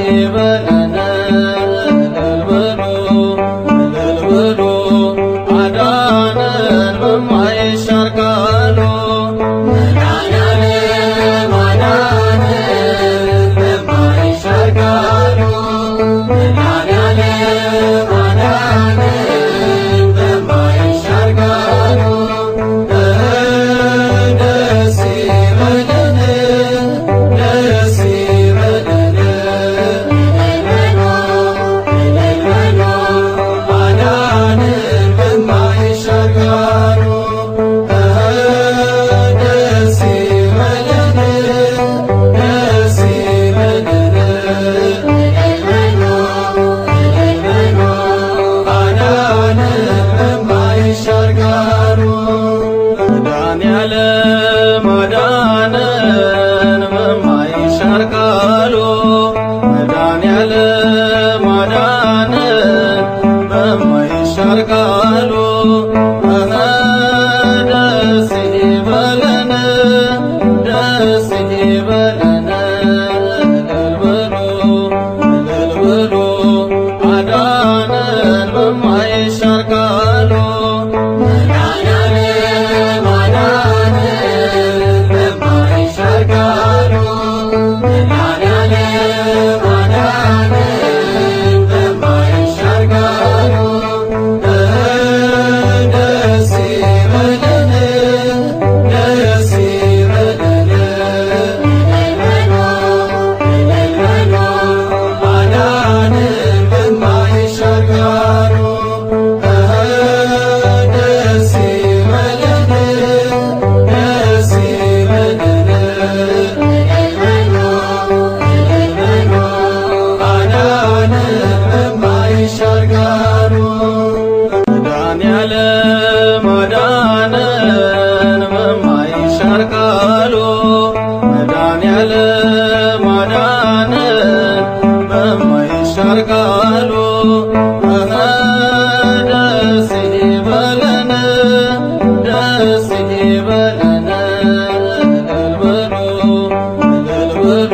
ይበለን እልል በሉ አዳነን በማይሻር ቃሉ መድኃኒዓለም አዳነን በማይሻር ቃሉ መድኃኒዓለም አዳነን በማይሻር ቃሉ ደስ ይበለን ደስ ይበለን እልል በሉ አዳነን በማይሻር ቃሉ ደስ ይበለን ደስ ይበለን አዳነን በማይሻር ቃሉ መድኃኒዓለም አዳነን በማይሻር ቃሉ መድኃኒዓለም አዳነን በማይሻር ቃሉ ደስ ይበለን ደስ ይበለን እልል በሉ አዳነን በማይሻር ቃሉ መድኃኒዓለም አዳነን በማይሻር ቃሉ መድኃኒዓለም አዳነን በማይሻር ቃሉ ደስ ይበለን ደስ ይበለን እልል በሉ አዳነን በማይሻር ቃሉ ደስ ይበለን ደስ ይበለን አዳነን በማይሻር ቃሉ መድኃኒዓለም አዳነን በማይሻር ቃሉ መድኃኒዓለም አዳነን በማይሻር ቃሉ ደስ ይበለን ደስ ይበለን እልል በሉ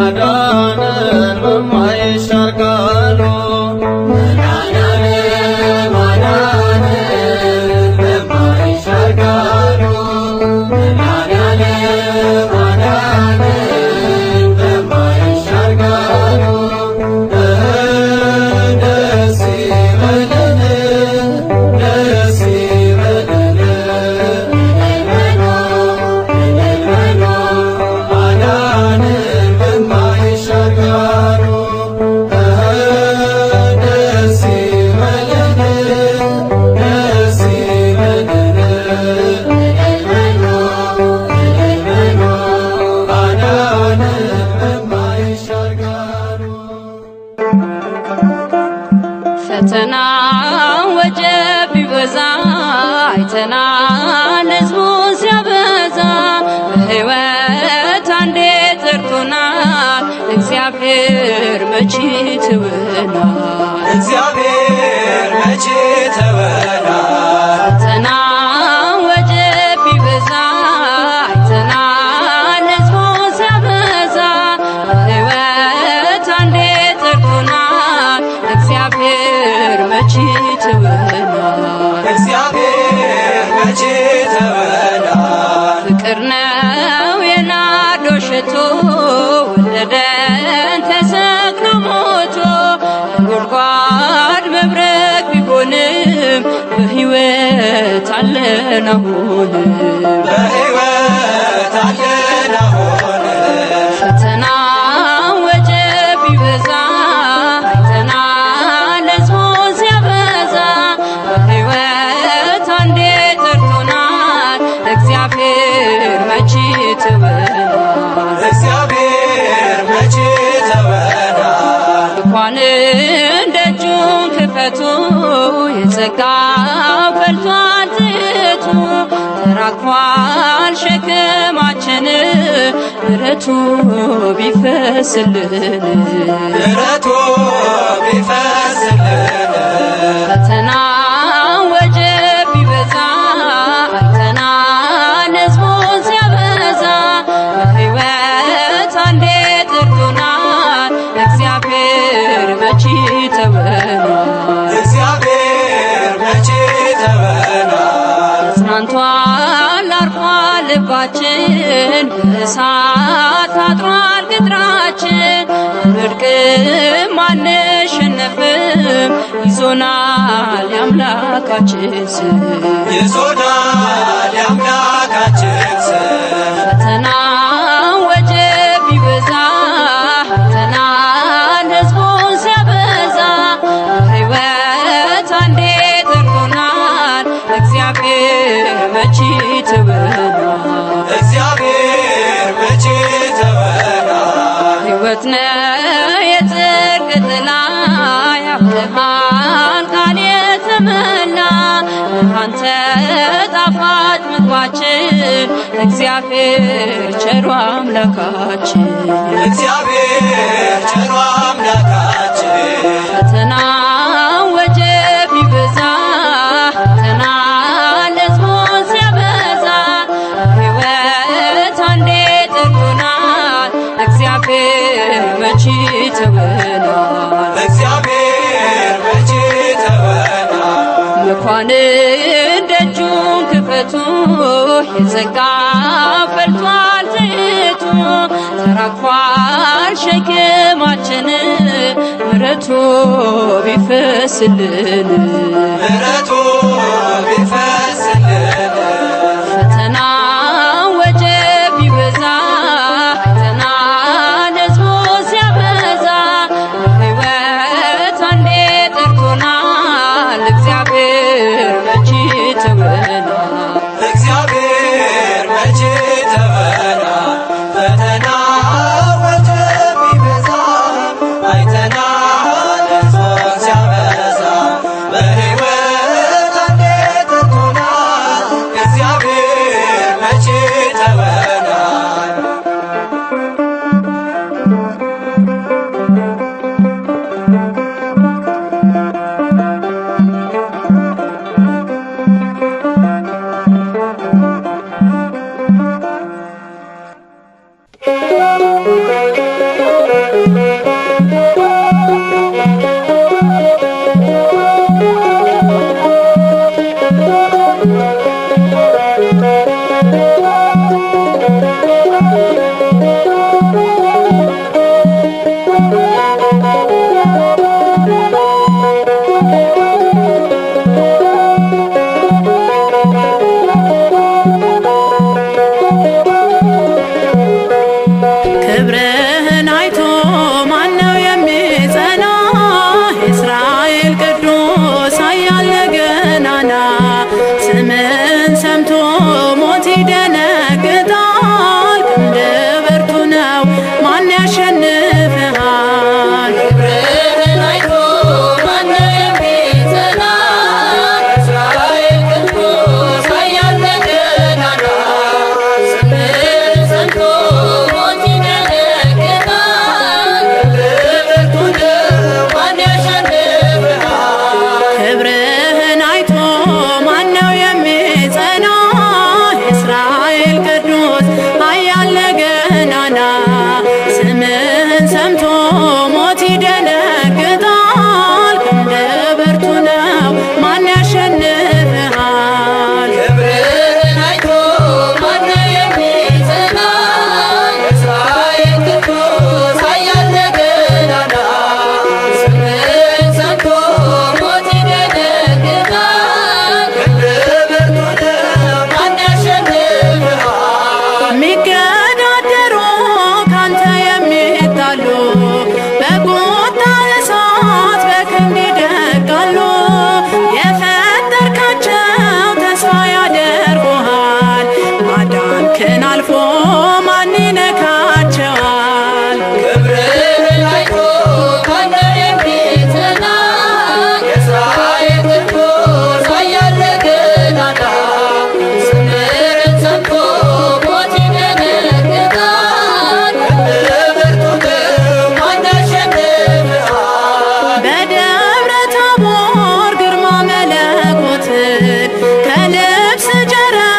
አዳነን በማይሻር ቃሉ መድኃኒዓለም አዳነን በማይሻር ቃሉ መድኃኒዓለም አዳነን በማይሻር ቃሉ ደስ ይበለን ደስ ይበለን እልል በሉ አዳነን በማይሻር ቃሉ ደስ ይበለን ደስ ይበለን አዳነን በማይሻር ቃሉ ፈተና ወጀብ ቢበዛ አይተናል ሕዝቡን ሲያበዛ በሕይወት አንዴ ጠርቶናል እግዚአብሔር መቼ ተወናል እግዚአብሔር መቼ ተወናል ፈተና ወጀብ ቢበዛ አይተናል ሕዝቡን ሲያበዛ በሕይወት አንዴ ጠርቶናል እግዚአብሔር መቼ ተወናል እግዚአብሔር መቼ ተወናል ፍቅር ነው የናዶ ሸቶ ወለደን ተሰቅሎ ሞቶ ጉድጓድ መብረቅ ቢሆንም በሕይወት አለን አሁንም በሕይወት አለን አሁን ፈተና ወጀብ ቢበዛ አይተናል ሕዝቡን ሲያበዛ በሕይወት አንዴ ጠርቶናል እግዚአብሔር መቼ ተወናል እግዚአብሔር መቼ ተወናል እንኳን ደጁን ክፈቱ የጸጋው ፈልቷል ትቱ ተራግፏል ሸክማችን ምሕረቱ ቢፈስልን ምሕረቱ ቢፈስልን ፈተና ወጀብ ቢበዛ አይተናል ሕዝቡን ሲያበዛ በሕይወት አንዴ ጠርቶናል አንሸነፍም ይዞናል የአምላካችን ስም ይዞናል የአምላካችን ስም ፈተና ወጀብ ቢበዛ ፈተናን ሕዝቡን ሲያበዛ ሕይወት አንዴ ጠርቶናል እግዚአብሔር መቼ ተወናል እግዚአብሔር መቼ ተወናል ሕይወት ነው የጽድቅ ጥላ ያብርሃን ቃል የተመላ አንተ ጣፋጭ ምግባችን እግዚአብሔር ቸሩ አምላካችን እግዚአብሔር ቸሩ አምላካችን ፈተና ወጀብ ቢበዛ ፈተና ሕዝቡን ሲያበዛ ሕይወት አንዴ ጠርቶናል እግዚአብሔር መቼ ተወናል እግዚአብሔር መቼ ተወናል መኳንን ደጁን ክፈቱ የጸጋ ፈልቷል ዘይቱ ተራግፏል ሸክማችን ምሕረቱ ቢፈስልን ምሕረቱ ቢፈስልን ፈተና ወጀብ ቢበዛ ፈተና ሕዝቡን ሲያበዛ ሕይወት አንዴ ጠርቶናል እግዚአብሔር መቼ ተወናል እግዚአብሔር መቼ ተወናል ፈተና ወጀብ ቢበዛ አይተናል ሕዝቡን ሲያበዛ በሕይወት አንዴ ጠርቶናል እግዚአብሔር መቼ ተወናል ክብርህን አይቶ ማነው የሚጸና? የእስራኤል ቅዱስ ኃያል ገናና ስምን ሰምቶ ሞት ይደነግጣል። ክንድ ብርቱ ነው ማን ያሸንፍሃል? ክብርህን አይቶ ማነው የሚጸና? የእስራኤል ቅዱስ ኃያል ገናና ስምን ሰምቶ ሞት ይደነግጣል። ክንድ ብርቱ ነው ማን ያሸንፍሃል? ክብርህን አይቶ ማነው የሚጸና? የእስራኤል ቅዱስ ኃያል ገናና ስምህን ሰምቶ ሞት ይደነግጣል። ክንድ ብርቱ ነው ማን ያሸንፍሃል? ክብርህን አይቶ ማነው የሚጸና? የእስራኤል ቅዱስ ኃያል ገናና ስምህን ሰምቶ ሞት ይደነግጣል። ክንድ ብርቱ ነው ማን ያሸንፍሃል? የሚገዳደሩ ካንተ የሚጣሉ በቁጣ እሳት በክንድ ይደቃሉ። የፈጠርካቸው ተስፋ ያደርጉሃል። ማዳንክን አልፎ ማን ይነካቸዋል? ክብርህን አይቶ ማነው የሚጸና? የእስራኤል ቅዱስ ኃያል ገናና ስምህን ሰምቶ ሞት ይደነግጣል። ክንድ ብርቱ ነው ማን ያሸንፍሃል? በደብረ ታቦር ግርማ መለኮት ከልብስ ጀረር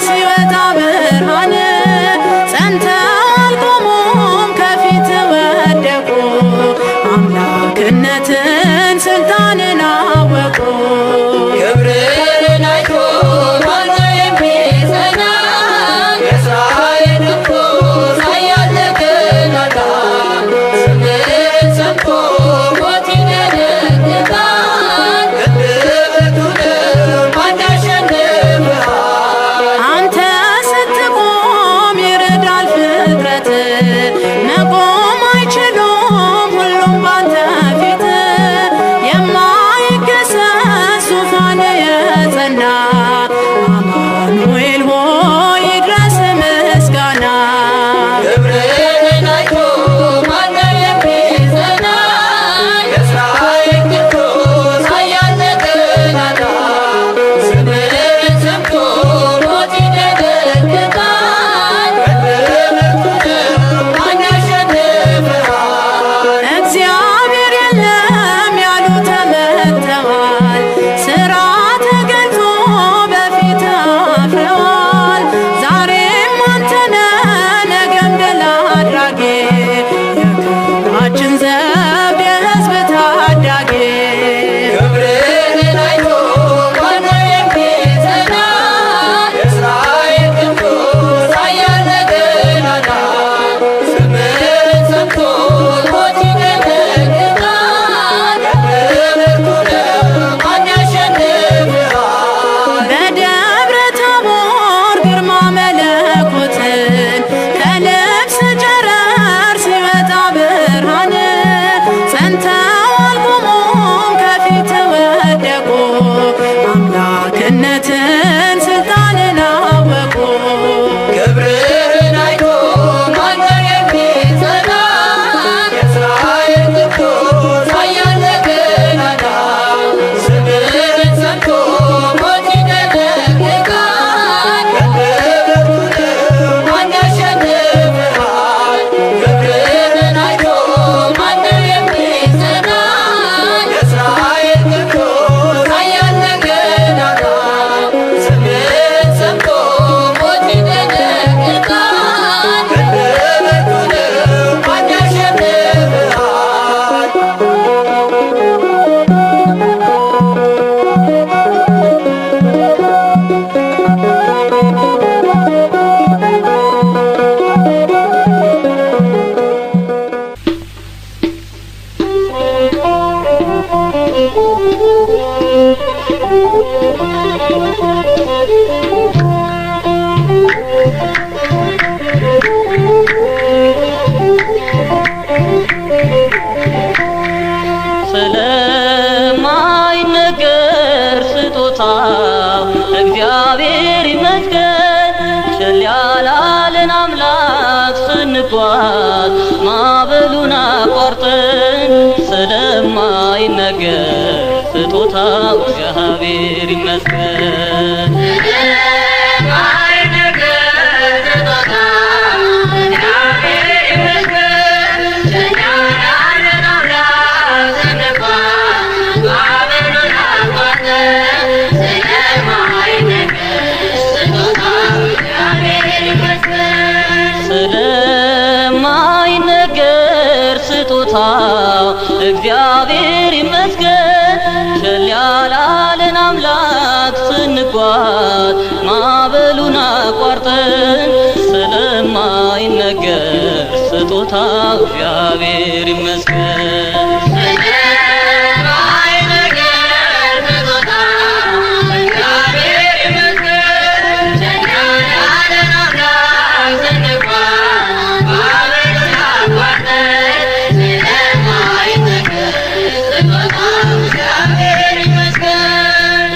ሲወጣ ብርሃን ጸንተው አልቆሙም ከፊት ወደቁ። አምላክነትን ስልጣንን አወቁ። ክብርህን አይቶ ማነው የሚጸና? የእስራኤል ቅዱስ ኃያል ገናና ስምህን ሰምቶ ስለማይነገር ስጦታ እግዚአብሔር ይመስገን። ቸል ያላለን አምላክ ስንጓዝ ማዕበሉን አቋርጠን ስለማይነገር ስጦታው እግዚአብሔር ይመስገን። ስለማይነገር ስጦታው እግዚአብሔር ይመስገን። ቸል ያላለን አምላክ ስንጓዝ ማዕበሉን አቋርጠን ስለማይነገር ስጦታው እግዚአብሔር ይመስገን።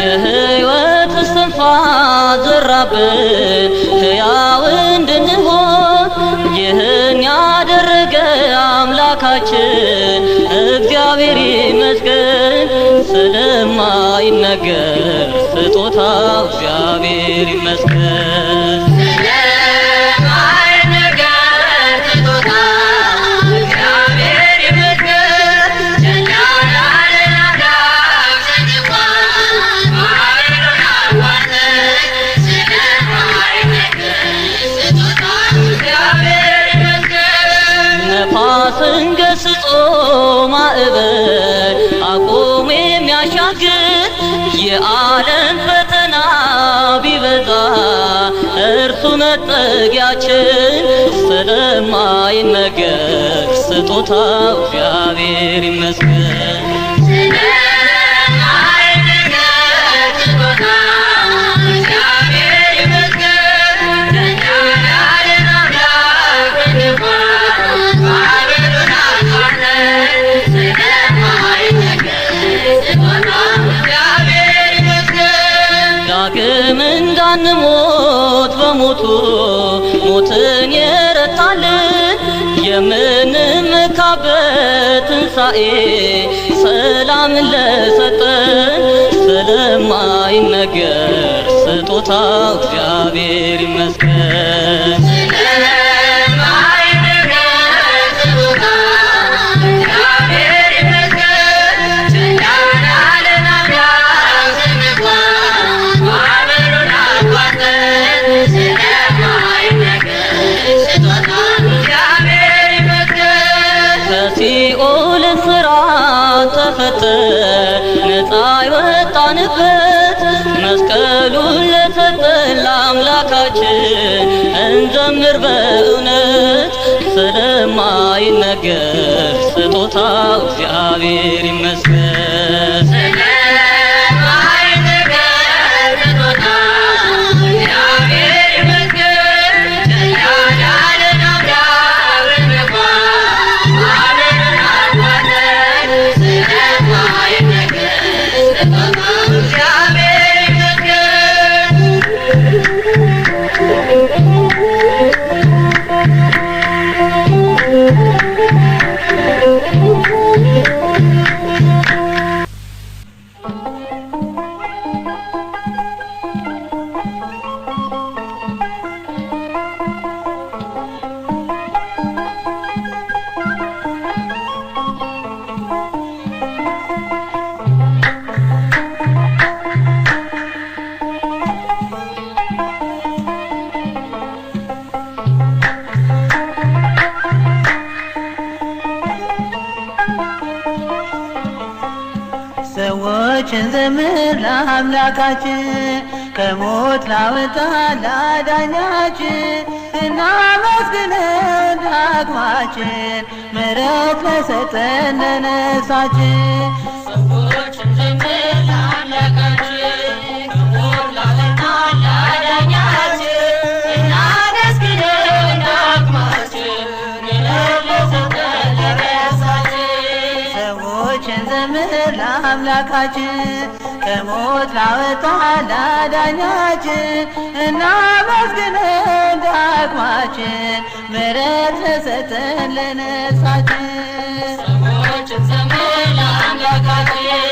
የሕይወት እስትንፋስ ዘራብን ሕያው እንድንሆን ይህን ያደረገ አምላካችን እግዚአብሔር ይመስገን። ስለማይነገር ስጦታው እግዚአብሔር ይመስገን። ነፋስን ገስጾ ማዕበል አቁሞ የሚያሻግር የዓለም ፈተና ቢበዛ እርሱ መጠጊያችን። ስለማይነገር ስጦታው እግዚአብሔር ይመስገን። ዳግም እንዳንሞት በሞቱ ሞትን የረታልን የምንመካበት ትንሣኤ ሰላምን ለሰጠን ስለማይነገር ስጦታው እግዚአብሔር ይመስገን። ከሲኦል እስራት ተፈተን ነፃ የወጣንበት መስቀሉን ለሰጠን ለአምላካችን እንዘምር በእውነት። ስለማይነገር ስጦታው እግዚአብሔር ይመስገን። ሰዎችን ዘምር ለአምላካችን ከሞት ላወጣ ላዳኛችን እናመስግነን ዳግማችን ምሕረት ለሰጠን ለነፍሳችን። ሰዎች ላዳኛችን እናመስግነው እንዳቅማችን ምሕረት ለሰጠን ለነፍሳችን። ሰዎችን ዘምር ለአምላካችን ከሞት ላወጣን ላዳኛችን እናመስግነው እንዳቅማችን ምሕረት ለሰጠን ለነፍሳችን። ሰዎችን ዘምር ለአምላካችን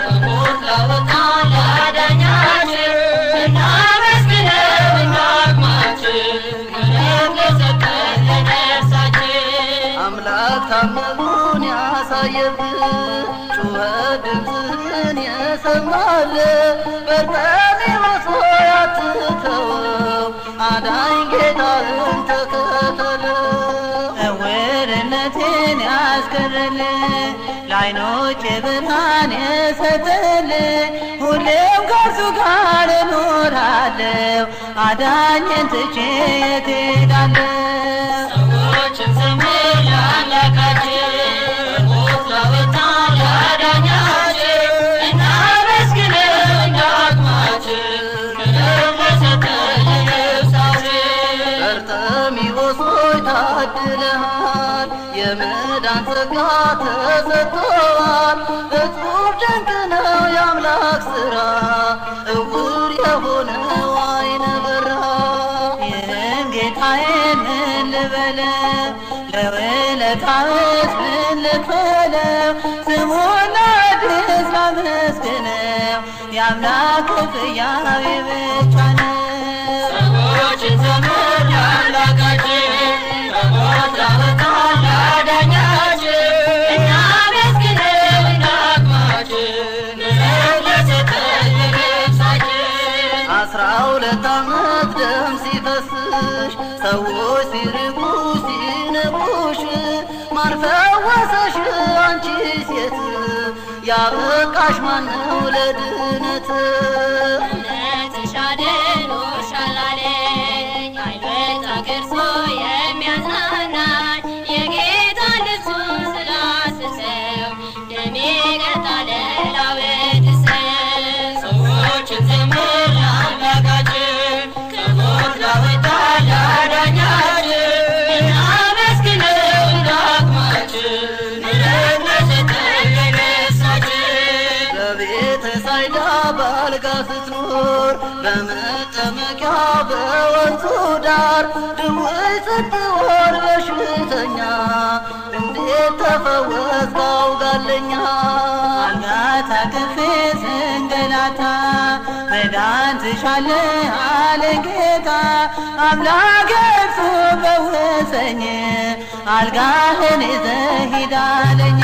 ከሞት ላወጣን ላዳኛችን እናመስግነው እንዳቅማችን ምሕረት ለሰጠን ለነፍሳችን። አምላክ ታምሩን ያሳየብህ ጩኸት ድምፅህን የሰማል በርጤሜዎስ ሆይ አትተወው አዳኝ ጌታህን ተከተለው። እውርነትን ያስቀረልህ ለዓይኖች ብርሃን የሰጠልህ ሁሌም ከእርሱ ጋር እኖራለሁ አዳኝን ትቼ የት እሄዳለሁ? ሰዎችን ዘምር ለአምላካችን ከሞት ላወጣን ላዳኛችን እናመስግነው እንዳቅማችን ምሕረት ለሰጠን ለነፍሳችን። በርጤሜዎስ ሆይ ታድለሃል የመዳን ጸጋ ተሰጥቶሃል። እጹብ ድንቅ ነው የአምላክ ሥራ እውር የሆነው ዓይን በራ። ይህን ጌታዬን ምን ልበለው ለውለታውስ ምን ልክፈለው? ስሙን ለአዲስ ላመስግነው የአምላክ ክፍያው ብቻ ነው። ሰዎችን ዘምር ለአምላካችን ከሞት ላወጣን ላዳኛችን እናመስግነው እንዳቅማችን ምሕረት ለሰጠን ለነፍሳችን። 12 ዓመት ደም ሲፈስሽ ሰዎች ሲርቁ ሲንቁሽ ማን ፈወሰሽ አንቺ ሴት ያበቃሽ ማነው ለድነት? እምነትሽ አድኖሻል አለኝ አይበጣ ገርሶ የሚያጽናናኝ የጌታን ልብሱን ስላስሰው ደሜ ቀጣለ ላወድሰው። ሰዎችን ዘምር ለአምላካችን ከሞት ላወጣን ላዳኛችን እናመስግነው እንዳቅማችን ምሕረት ለሰጠን ለነፍሳችን። በቤተ ሳይዳ ባልጋ ስትኖር በመጠመቂያ በወንዙ ዳር ድውይ ስትሆን በሽተኛ እንዴት ተፈወስክ አውጋለኛ? አልጋ ታቅፌ ስንገላታ መዳን ትሻለህ አለኝ ጌታ አምላኬ እርሱ ፈወሰኝ አልጋህን ይዘህ ሂድ አለኝ።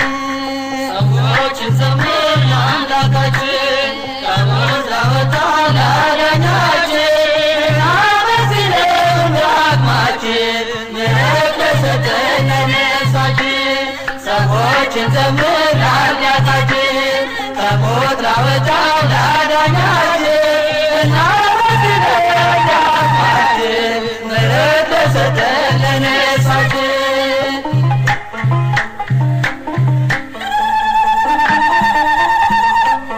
ሰዎችን ዘምር ለአምላካችን ከሞት ላወጣን ላዳኛችን እናመስግነው እንዳቅማችን ምሕረት ለሰጠን ለነፍሳችን። ሰዎችን ዘምር ለአምላካችን ከሞት ላወጣን ላዳኛችን እናመስግነው እንዳቅማችን ምሕረት ለሰጠን ለነፍሳችን።